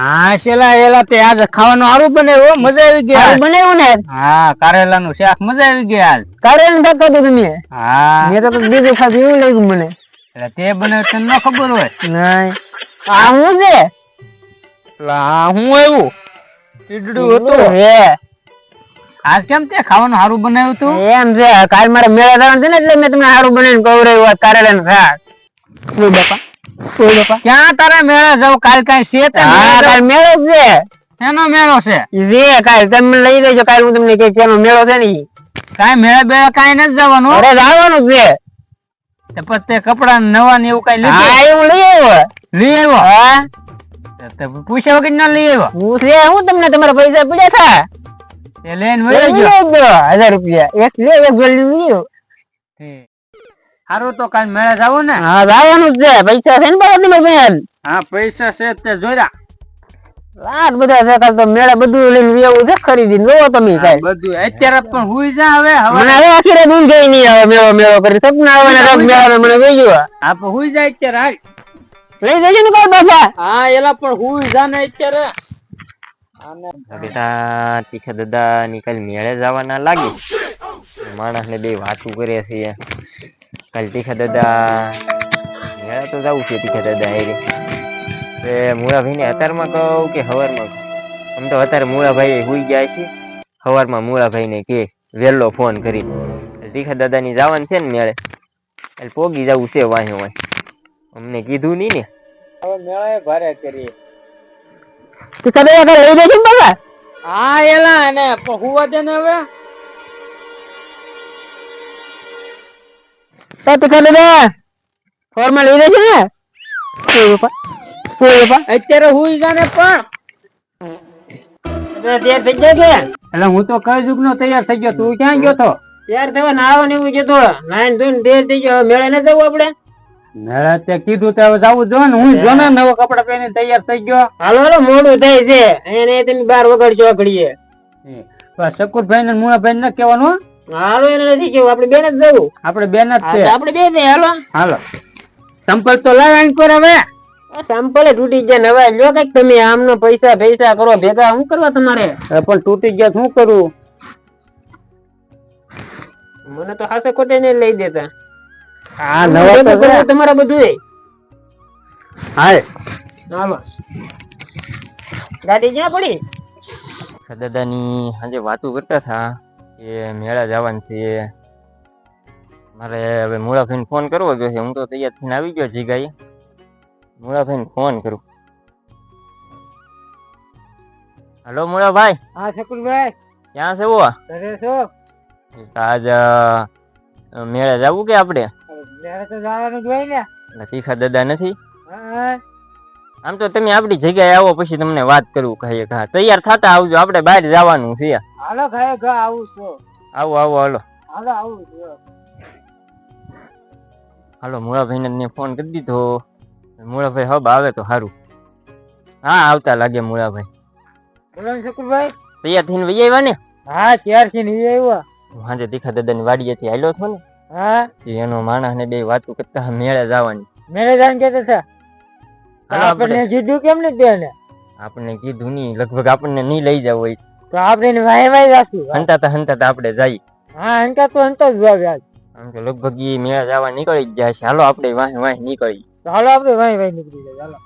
હા શેલા એલા તે આજ ખાવાનું સારું બનાવ્યું મજા આવી ગઈ સારું બનાવ્યું ને હા કારેલાનું શાક મજા આવી ગઈ હાલ કારેલાનું શાક ખાધું તમે હા મેં તો બીજું ખાધું એવું લાગ્યું મને એટલે તે બનાવ્યું તને ન ખબર હોય નહીં આ હું છે હા હું આવ્યું ટીડડું હતું હે આજ કેમ તે ખાવાનું સારું બનાવ્યું તું એમ છે કાલ મારે મેળા જવાનું છે ને એટલે મેં તમને સારું બનાવીને ખવડાવ્યું કારેલાનું શાક ઓય બાપા ઓય બાપા ક્યાં તારા મેળા જાવ કાલ કઈ છે તે હા કાલ મેળો જ છે એનો મેળો છે જે કાલ તમે લઈ દેજો કાલ હું તમને કઈ કેનો મેળો છે ને કઈ મેળા બેળા કઈ નથી જવાનું અરે જવાનું જ તે પછી તે કપડા નવા ને એવું કઈ છે હા એવું લઈ આવ્યો લઈ આવ્યો હા તે પૂછ્યા વગર ના લઈ આવ્યો હું છે હું તમને તમારા પૈસા પડ્યા થા તે લઈને વયો ગયો 1000 રૂપિયા એક લે એક જોડી લીધું સારું તો કાલ મેળા જાવું ને હા જવાનું જ છે પૈસા છે ને બાબા તમારે બેન હા પૈસા છે તે જોયા લાખ બધા છે કાલ તો મેળા બધું લઈને એવું છે ખરીદીને જોવો તમે કાઈ બધું અત્યારે પણ હુઈ જા હવે મને હવે આખી રાત ઊંઘ ગઈ નહીં હવે મેળો મેળો કરી સપના આવે ને રંગ મેળા મને જોઈ ગયો હા પણ હુઈ જાય અત્યારે હાલ લઈ જજો ને કાલ પાછા હા એલા પણ હુઈ જા ને અત્યારે બેટા તીખા દાદા ની કાલ મેળે જવાના લાગે માણસ ને બે વાતું કરે છે કાલ તીખા દાદા મેળે તો જવું છે તીખા દાદા એ મૂળાભાઈ ને અત્યારમાં કહું કે હવારમાં આમ તો અત્યારે મૂળાભાઈ હુઈ ગયા છે હવારમાં મૂળાભાઈ ને કે વહેલો ફોન કરી તીખા દાદા ની જવાનું છે ને મેળે એટલે પોગી જવું છે વાહે વાહે અમને કીધું નહીં ને હવે મેળા ભારે કરી તું કદે લઈ જજો ને બાબા હા એલા ને હુવા દે ને હવે તો કદે ફોર્મલ લઈ જજો ને ઓય બાપા ઓય બાપા અત્યારે હુઈ જા ને પણ તૈયાર થઈ જાય કે એટલે હું તો કઈ જુગ નો તૈયાર થઈ ગયો તું ક્યાં ગયો તો તૈયાર થવા નાવા ને એવું જતો નાઈન ધોઈને તૈયાર થઈ ગયો મેળે ન જવું આપણે મેળા તે કીધું તો હવે જવું જો ને હું જો ને નવો કપડા પહેરીને તૈયાર થઈ ગયો હાલો હાલો મોડું થાય છે અહીંયા તમે 12 વગાડજો ઘડીએ શકુરભાઈ ને મુણાભાઈ ને કહેવાનું હાલો એને નથી કેવું આપણે બેન જ જવું આપણે બેન જ છે આપણે બે ને હાલો હાલો સંપલ તો લાવ આઈ પર હવે સંપલે તૂટી ગયા નવા લ્યો કઈક તમે આમનો પૈસા પૈસા કરો ભેગા શું કરવા તમારે પણ તૂટી ગયા શું કરું મને તો હાસે ખોટે ને લઈ દેતા આ નવા તો તમારા બધું હાય હાલો ગાડી ક્યાં પડી દાદાની આજે વાતો કરતા હતા કે મેળા જવાનું છે મારે હવે મૂળાભાઈને ફોન કરવો જોશે હું તો તૈયાર થઈને આવી ગયો જીગાઈ મૂળાભાઈને ફોન કરું હલો મૂળાભાઈ હા શકુરભાઈ ક્યાં છે વો ઘરે છો આજ મેળે જવું કે આપણે મેળે તો જવાનું જ હોય ને તીખા દાદા નથી હા આમ તો તમે આપણી જગ્યાએ આવો પછી તમને વાત કરું કહીએ હા તૈયાર થતા આવજો આપણે બહાર જવાનું છે હાલો ઘરે ઘર આવું છું આવો આવો હાલો હાલો આવું છું હાલો મૂળાભાઈને ને ફોન કરી દીધો મૂળાભાઈ હબ આવે તો સારું હા આવતા લાગે મૂળાભાઈ બોલો શકુરભાઈ તૈયાર થઈને વહી આવ્યા ને હા ત્યારથી નહીં આવ્યા હાજે તીખા દાદાની વાડીએથી હાલ્યો છો ને હા એનો માણસ ને બે વાતો કરતા મેળે જવાની મેરે જાન કેતા હતા હાલો આપણને કીધું કેમ ને તેને આપણને કીધું નહીં લગભગ આપણને નહીં લઈ જવું હોય તો આપણે વાય વાય જાશું હંતાતા આપણે જઈએ હા હંતા તો હંતા જ જાવ આમ તો લગભગ એ મેળા જવા નીકળી જ જાય છે હાલો આપણે વાહે વાહે નીકળી હાલો આપણે વાય વાય નીકળી જાય હાલો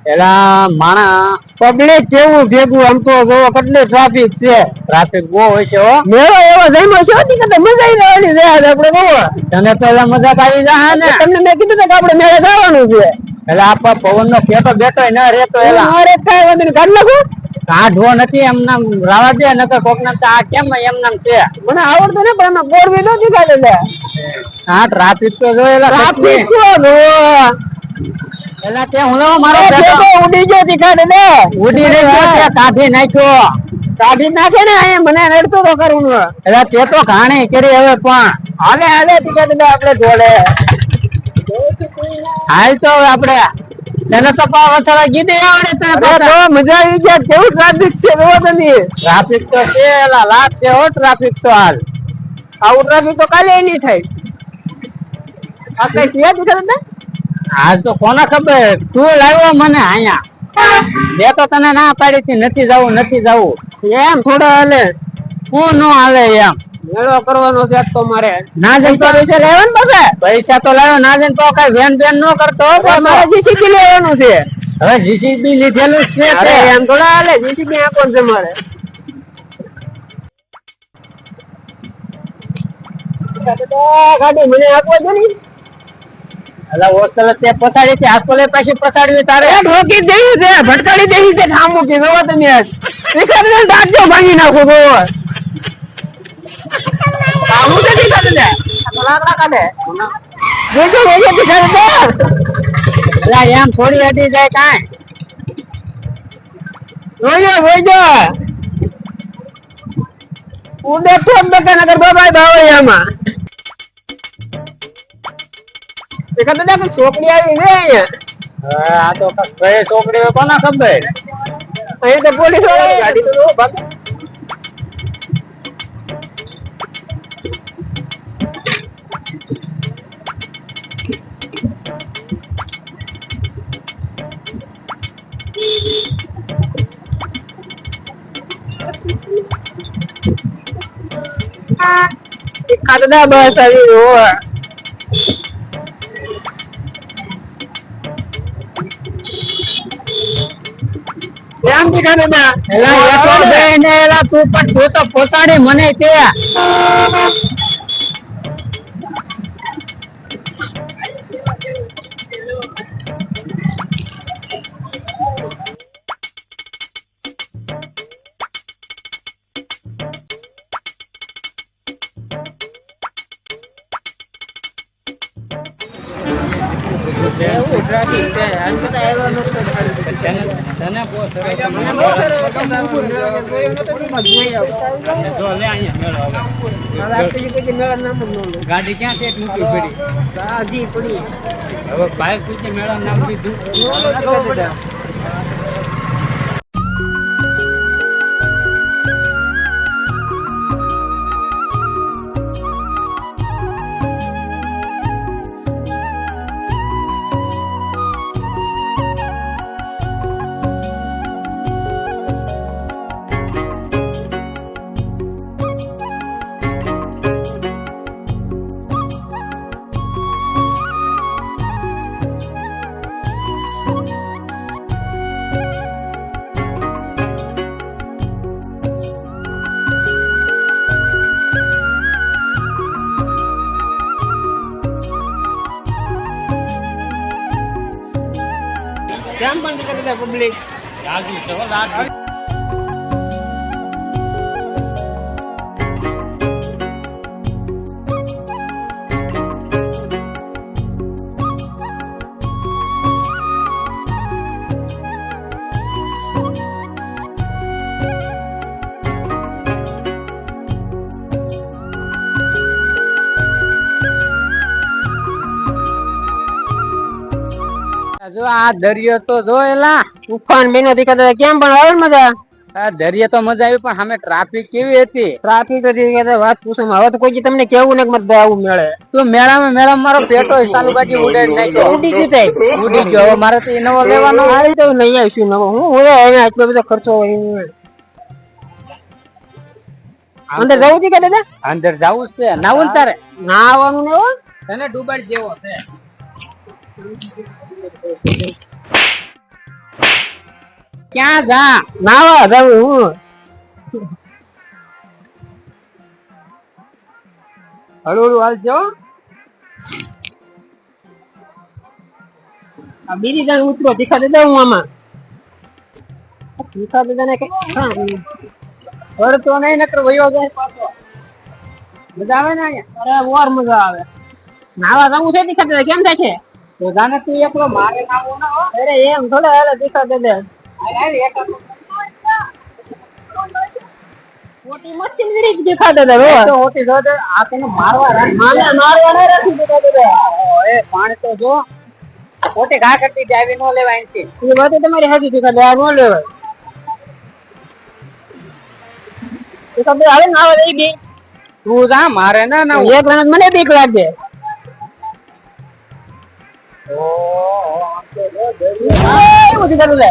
એલા માણા પબ્લિક કેવું ભેગું આમ તો જોવો કેટલી ટ્રાફિક છે ટ્રાફિક બહુ હોય છે હો મેળો એવો જઈમાં છો કે મજા આવી રહેવાની છે આજ આપણે જોવો તને તો એલા મજા આવી જા ને તમને મેં કીધું કે આપણે મેળે જવાનું છે એલા આપા પવન નો ફેટો બેઠો ન રહેતો એલા મારે થાય વધુ કાઢ નાખું કાઢવો નથી એમ નામ રાવા દે નકર કોક નામ તો આ કેમ એમ નામ છે મને આવડતું ને પણ એમાં બોર્ડ બી નથી કાઢેલા હા ટ્રાફિક તો જો એલા ટ્રાફિક તો જોવો એલા કે હું મારો ફેટો ઉડી ગયો થી કાઢે ને ઉડી રહ્યો છે કાઢી નાખ્યો કાઢી નાખે ને અહીંયા મને નડતો તો કરવું એલા તે તો ઘાણી કરી હવે પણ હાલે હાલે થી કાઢે આપણે જોડે હાલ તો હવે આપણે તને તો પાછળ ગીધી આવડે તને તો મજા આવી જાય કેવું ટ્રાફિક છે જોવો તમે ટ્રાફિક તો છે એલા લાખ છે હો ટ્રાફિક તો હાલ આવું ટ્રાફિક તો કાલે નહીં થાય આ કઈ છે દીકરા ને આ તો કોને ખબર તું લાવ્યો મને અહીંયા મેં તો તને ના પાડી હતી નથી જવું એમ થોડો હાલે હું નો હાલે એમ મેળો કરવાનો છે તો મારે ના જઈને તો પૈસા લેવાનું પાસે પૈસા તો લાવ્યો ના જઈને તો કઈ વેન બેન નો કરતો હો પાછો. મારે જીસીબી લેવાનું છે. હવે જીસીબી લીધેલું જ છે અરે તે. એમ થોડા હાલે જીસીબી આપો છે મારે ગાડી મને આપો છો ને એટલે હોસ્ટેલ તે પસાડી હતી આસ્કોલે પાછી પસાડવી તારે ઠોકી દેવી છે ભટકાડી દેવી છે ઠામ મૂકી જોવો તમે એકાદ દાંતો ભાંગી નાખો જોવો આવું છે દીકરા દે લાકડા કાઢે જોજો દીકરા દે એટલે એમ થોડી અડી જાય કાંઈ જોજો ઉડે તો નગર બાબા બાવળિયામાં એકાદ દે છોકરી આવી છે અહીંયા આ તો કઈ છોકરી કોને ખબર અહીં તો પોલીસ વાળા ગાડી તો ભાગ કાદા બસ આવી રહ્યો એમ દીખા દાદા એલા એ તો બેન એલા તું પણ તું તો પોતાડી મને કે ગાડી ક્યાં છે પડી હવે બાઇક મેળા નામ લીધું કેમ પણ દીકરા પબ્લિક જો આ દરિયો તો જો એલા ઉફાન બેનો દીકરા કેમ પણ આવે ને મજા આ દરિયો તો મજા આવી પણ સામે ટ્રાફિક કેવી હતી ટ્રાફિક હતી વાત પૂછો હવે તો કોઈ તમને કેવું ને મત આવું મેળે તું મેળામાં મારો પેટો ચાલુ ગાડી ઉડાડી નાખ્યો ઉડી ગયું ઉડી ગયો હવે મારે તો એ નવો લેવાનો આવી તો નહીં આવીશું નવો હું હવે અહીંયા આટલો બધો ખર્ચો હોય અંદર જવું છે કે દાદા અંદર જવું છે નાવું ને તારે ના આવવાનું ને તને ડૂબાડી દેવો છે ક્યાં જા નાવા જવું હું હળું હાલજો બીજી જણ ઉતરો તીખા દાદા હું આમાં તીખા દાદા ને કઈ તો નહીં નકર વયો જાય પાછો મજા આવે ને અહીંયા અરે ઓર મજા આવે નાવા જવું છે તીખા દાદા કેમ થાય છે તો જાને તું એકલો મારે નાવું ના હો અરે એમ થોડા હાલે તીખા દાદા મોટી મસ્તી કરી તીખા દાદા તો હોતી જો આ તને મારવા મારવા ના રાખી તીખા દાદા એ પાણી તો જો પોતે ઘા કરતી જાવી નો લેવાય એનથી એ વાત તમારી હાજી તીખા દાદા ન લેવાય તીખા દાદા આવે નાવા રહી ગઈ તું જા મારે ના ના એક જણ મને બીક લાગે ઓ એ બધું કરું લે